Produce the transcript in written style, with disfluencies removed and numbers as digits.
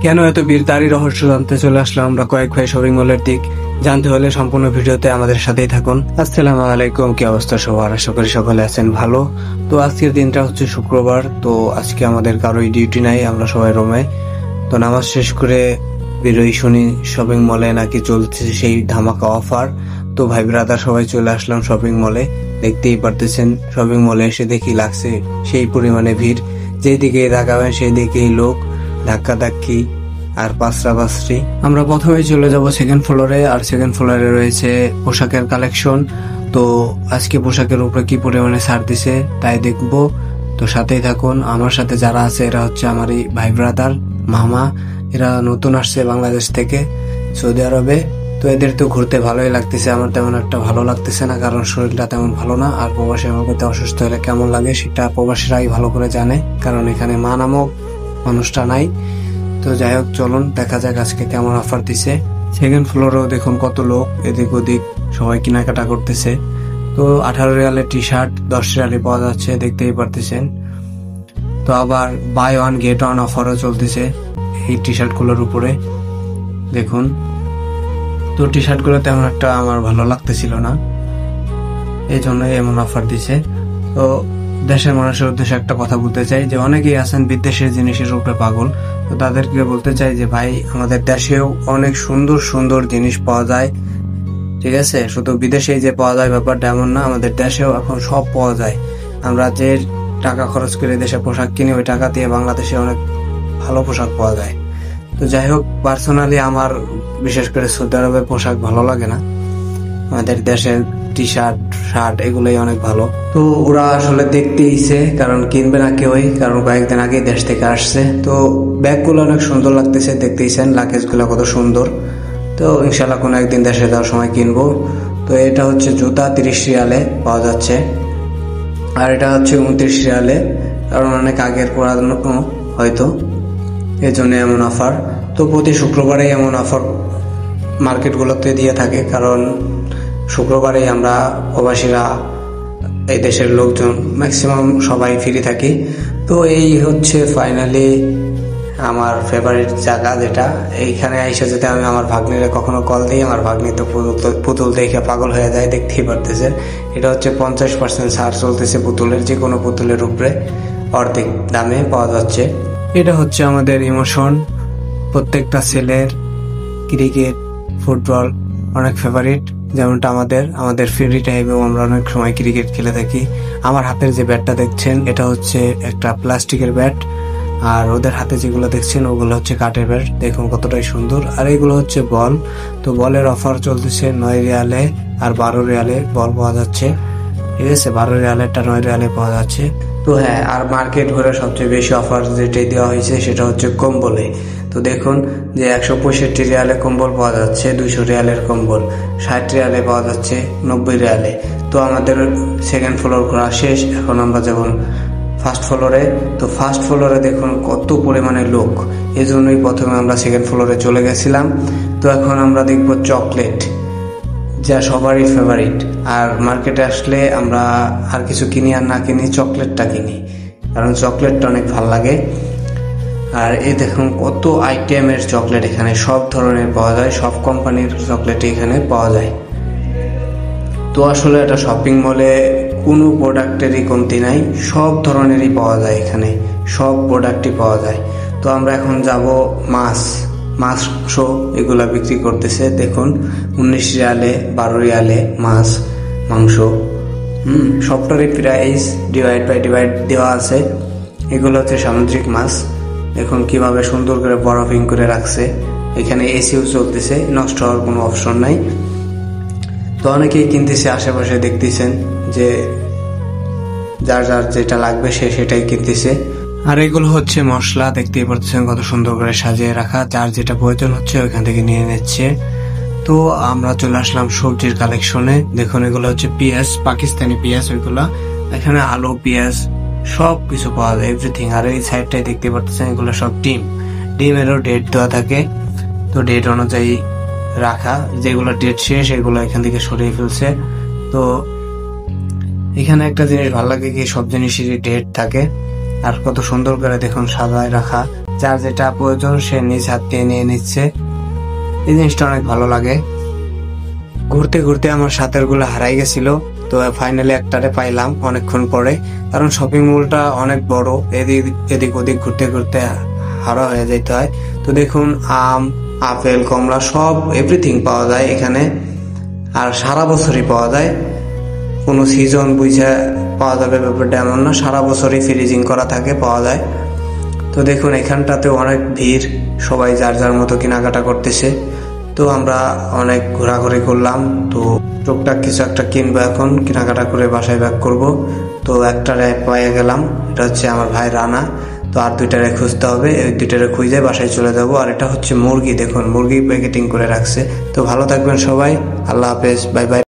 কেন এত ভিড় তারই রহস্য জানতে চলে আসলাম আমরা কয়েক ভাই শপিং মলের দিক। জানতে হলে সম্পূর্ণ ভিডিওতে আমাদের সাথেই থাকুন। আসসালামু আলাইকুম, কি অবস্থা সবার? আশা করি সকলে আছেন ভালো। তো আজকের দিনটা হচ্ছে শুক্রবার, তো আজকে আমাদের কারোই ডিউটি নাই, আমরা সবাই রুমে। তো নামাজ শেষ করে বেরোই, শুনি শপিং মলে নাকি চলছে সেই ধামাকা অফার। তো ভাই ব্রাদার সবাই চলে আসলাম শপিং মলে। দেখতেই পারতেছেন শপিং মলে এসে দেখি লাগছে সেই পরিমাণে ভিড়, যেদিকেই তাকাবেন সেই দিকেই লোক, ধাক্কাধাক্কি আর পাঁচড়াপাঁচড়ি। আমরা প্রথমে চলে যাব সেকেন্ড ফ্লোরে, আর সেকেন্ড ফ্লোরে রয়েছে পোশাকের কালেকশন। তো আজকে পোশাকের উপরে কি পরিমাণে ছাড় দিছে তাই দেখবো। তো সাথেই থাকুন। আমার সাথে যারা আছে এরা হচ্ছে আমারই ভাই ব্রাদার, মামা। এরা নতুন আসছে বাংলাদেশ থেকে সৌদি আরবে। তো এদের তো ঘুরতে ভালোই লাগতেছে, আমার তেমন একটা ভালো লাগতেছে না, কারণ শরীরটা তেমন ভালো না। আর প্রবাসী আমার করতে অসুস্থ হলে কেমন লাগে সেটা প্রবাসীরাই ভালো করে জানে, কারণ এখানে মা নামক মানুষটা নাই। তো যাই হোক, চলুন দেখা যাক আজকে কেমন অফার দিছে। সেকেন্ড ফ্লোরেও দেখুন কত লোক, এদিক ওদিক সবাই কেনাকাটা করতেছে। তো 18 রিয়ালের টি শার্ট 10 রিয়ালে পাওয়া যাচ্ছে, দেখতেই পারতেছেন। তো আবার বাই ওয়ান গেট ওয়ান অফারও চলতেছে এই টি শার্ট গুলোর উপরে, দেখুন। তো টি শার্ট গুলো তেমন একটা আমার ভালো লাগতেছিল না, এই জন্যই এমন অফার দিছে। তো দেশের মানুষের উদ্দেশ্যে একটা কথা বলতে চাই যে অনেকেই আছেন বিদেশের জিনিসের উপরে পাগল। তো তাদেরকে বলতে চাই যে ভাই, আমাদের দেশেও অনেক সুন্দর সুন্দর জিনিস পাওয়া যায়, ঠিক আছে? শুধু বিদেশে যে পাওয়া যায় ব্যাপারটা এমন না, আমাদের দেশেও এখন সব পাওয়া যায়। আমরা যে টাকা খরচ করে দেশে পোশাক কিনি, ওই টাকা দিয়ে বাংলাদেশে অনেক ভালো পোশাক পাওয়া যায়। তো যাই হোক, পার্সোনালি আমার বিশেষ করে সৌদি আরবের পোশাক ভালো লাগে না, আমাদের দেশের টি শার্ট শার্ট এগুলোই অনেক ভালো। তো ওরা আসলে দেখতে ইচ্ছে, কারণ কিনবে না কেউই, কারণ কয়েকদিন আগে দেশ থেকে আসছে। তো ব্যাগগুলো অনেক সুন্দর লাগতেছে, দেখতেইছেন লাগেজগুলো কত সুন্দর। তো ইনশাল্লাহ কোনো একদিন দেশে যাওয়ার সময় কিনবো। তো এটা হচ্ছে জুতা 30 রিয়ালে পাওয়া যাচ্ছে, আর এটা হচ্ছে 29 রিয়ালে, কারণ অনেক আগের পুরানো হয়তো, এই জন্য এমন অফার। তো প্রতি শুক্রবারে এমন অফার মার্কেটগুলোতে দিয়ে থাকে, কারণ শুক্রবারেই আমরা প্রবাসীরা, এই দেশের লোকজন ম্যাক্সিমাম সবাই ফ্রি থাকি। তো এই হচ্ছে ফাইনালি আমার ফেভারিট জায়গা, যেটা এইখানে আইসা যদি আমি আমার ভাগ্নিরে কখনো কল দিই, আমার ভাগ্নি তো পুতুল দেখে পাগল হয়ে যায়, দেখতেই পারতেছেন। এটা হচ্ছে 50% ছাড় চলতেছে পুতুলের, যে কোনো পুতুলের উপরে অর্ধেক দামে পাওয়া যাচ্ছে। এটা হচ্ছে আমাদের ইমোশন, প্রত্যেকটা ছেলের ক্রিকেট ফুটবল অনেক ফেভারিট, যেমনটা আমাদের ফ্রি টাইমেও আমরা অনেক সময় ক্রিকেট খেলে থাকি। আমার হাতের যে ব্যাটটা দেখছেন এটা হচ্ছে একটা প্লাস্টিকের ব্যাট, আর ওদের হাতে যেগুলো দেখছেন ওগুলো হচ্ছে কাঠের ব্যাট, দেখুন কতটাই সুন্দর। আর এগুলো হচ্ছে বল। তো বলের অফার চলতেছে 9 রিয়ালে আর 12 রিয়ালে বল পাওয়া যাচ্ছে, ঠিক আছে? 12 রিয়ালেরটা 9 রিয়ালে পাওয়া যাচ্ছে। তো হ্যাঁ, আর মার্কেট ঘুরে সবচেয়ে বেশি অফার যেটাই দেওয়া হয়েছে সেটা হচ্ছে কম্বলে। তো দেখুন যে 165 রিয়ালে কম্বল পাওয়া যাচ্ছে, 200 রিয়ালের কম্বল 60 রিয়ালে পাওয়া যাচ্ছে, 90 রিয়ালে। তো আমাদের সেকেন্ড ফ্লোর করা শেষ, এখন আমরা যেমন ফার্স্ট ফ্লোরে। তো ফার্স্ট ফ্লোরে দেখুন কত পরিমাণে লোক, এই জন্যই প্রথমে আমরা সেকেন্ড ফ্লোরে চলে গেছিলাম। তো এখন আমরা দেখবো চকলেট, যা সবারই ফেভারিট। আর মার্কেটে আসলে আমরা আর কিছু কিনি আর না কিনি, চকলেটটা কিনি, কারণ চকলেটটা অনেক ভাল লাগে। আর এই দেখুন কত আইটেমের চকলেট, এখানে সব ধরনের পাওয়া যায়, সব কোম্পানির চকলেট এখানে পাওয়া যায়। তো আসলে এটা শপিং মলে কোনো প্রোডাক্টেরই কমতি নাই, সব ধরনেরই পাওয়া যায় এখানে, সব প্রোডাক্টই পাওয়া যায়। তো আমরা এখন যাব মাছ এগুলা বিক্রি করতেছে, দেখুন 19 রিয়ালে 12 রিয়ালে মাংস, সবটারই প্রাইস ডিভাইড দেওয়া আছে। এগুলো হচ্ছে সামুদ্রিক মাছ, দেখুন কিভাবে সুন্দর করে বরফিং করে রাখছে। এখানে এসিও চলতেছে, নষ্ট হওয়ার কোনো অপশন নাই। তো অনেকেই কিনতেছে, আশেপাশে দেখতেছেন যে যার যেটা লাগবে সে সেটাই কিনতেছে। আর এগুলো হচ্ছে মশলা, দেখতেই পাচ্ছেন কত সুন্দর করে সাজিয়ে রাখা, যার যেটা প্রয়োজন হচ্ছে ওইখান থেকে নিয়ে নিচ্ছে। তো আমরা চলে আসলাম সবজির কালেকশনে, দেখুন এগুলো হচ্ছে পেঁয়াজ, পাকিস্তানি পেঁয়াজ ওইগুলা। এখানে আলু পেঁয়াজ সব কিছু পাওয়া যায়, এভরিথিং। আর এই সাইডটাই দেখতে পাচ্ছেন এগুলো সব ডিমেরও ডেট দেওয়া থাকে, তো ডেট অনুযায়ী রাখা, যেগুলো ডেট শেষ এগুলো এখান থেকে সরিয়ে ফেলছে। তো এখানে একটা জিনিস ভালো লাগে কি, সব জিনিসেরই ডেট থাকে, আর কত সুন্দর করে দেখুন সাজায় রাখা, যার যেটা প্রয়োজন সে নিজ হাত দিয়ে নিয়ে নিচ্ছে। এই জিনিসটা অনেক ভালো লাগে। ঘুরতে ঘুরতে আমার সাথের গুলো হারাই গেছিল, তো ফাইনালি একটারে পাইলাম অনেকক্ষণ পরে, কারণ শপিং মলটা অনেক বড়, এদিক ওদিক ঘুরতে ঘুরতে হারা হয়ে যেতে হয়। তো দেখুন আম, আপেল, কমলা সব এভরিথিং পাওয়া যায় এখানে, আর সারা বছরই পাওয়া যায়। কোনো সিজন বুঝে পাওয়া যাবে ব্যাপারটা এমন না, সারা বছরই ফ্রিজিং করা থাকে, পাওয়া যায়। তো দেখুন এখানটাতেও অনেক ভিড়, সবাই যার যার মতো কেনাকাটা করতেছে। তো আমরা অনেক ঘোরাঘুরি করলাম, তো টুকটাক কিছু একটা কিনবো, এখন কেনাকাটা করে বাসায় ব্যাক করব। তো একটারে পেয়ে গেলাম, এটা হচ্ছে আমার ভাই রানা। তো আর দুইটারে খুঁজতে হবে, এই দুইটারে খুঁজে বাসায় চলে যাব। আর এটা হচ্ছে মুরগি, দেখুন মুরগি প্যাকেটিং করে রাখছে। তো ভালো থাকবেন সবাই, আল্লাহ হাফেজ, বাই বাই।